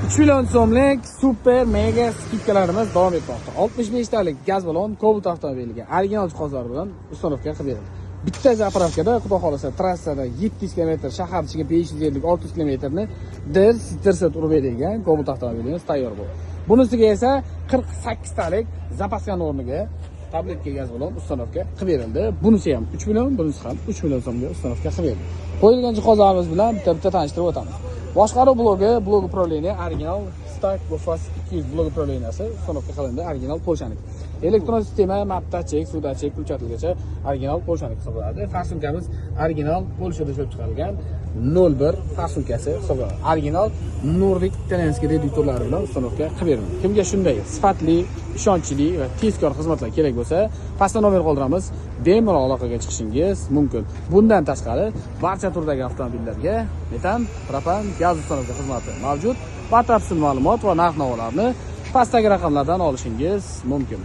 3 million so'mlik super mega skidkalarimiz davom etmoqda. 65 talik gaz balon Cobalt avtomobiliga original jihozlar bilan ustanovka qilib berildi. Bitta zapravkada, xudo xolasa, trassada 700 km, shahar ichiga 550 600 km ni dirsit urib beradigan Cobalt avtomobilimiz tayyor bo'ldi. Bunisiga esa 48 talik zapaskani o'rniga tabletga gaz balon ustanovka qilib berildi. Bunisi ham 3 million, bunisi ham 3 million so'mga ustanovka qilib berildi. Qo'yilgan jihozlarimiz bilan bitta tanishtirib o'tamiz. Boshqaruv blok upravleniya original Stark Bofas 200 blok upravleniyasi ustanovka qilindi, original Polshaniki. Elektron sistema, map dachik, suv dachik, pulchatilgacha original Polshaniki hisoblanadi. Farsunkamiz original Polshada ishlab chiqarilgan 01 farsunkasi hisoblanadi. Original Nordic Tenensky reduktorlari bilan ustanovka qilib berildi. Kimga shunday sifatli, ishonchli va tezkor xizmatlar kerak bo'lsa, pastda nomer qoldiramiz, bemalol aloqaga chiqishingiz mumkin. Bundan tashqari, barcha turdagi avtomobillarga metan, propan, gaz ustanovka xizmati mavjud. Batafsil ma'lumot va narx-navolarni pastdagi raqamlardan olishingiz mumkin.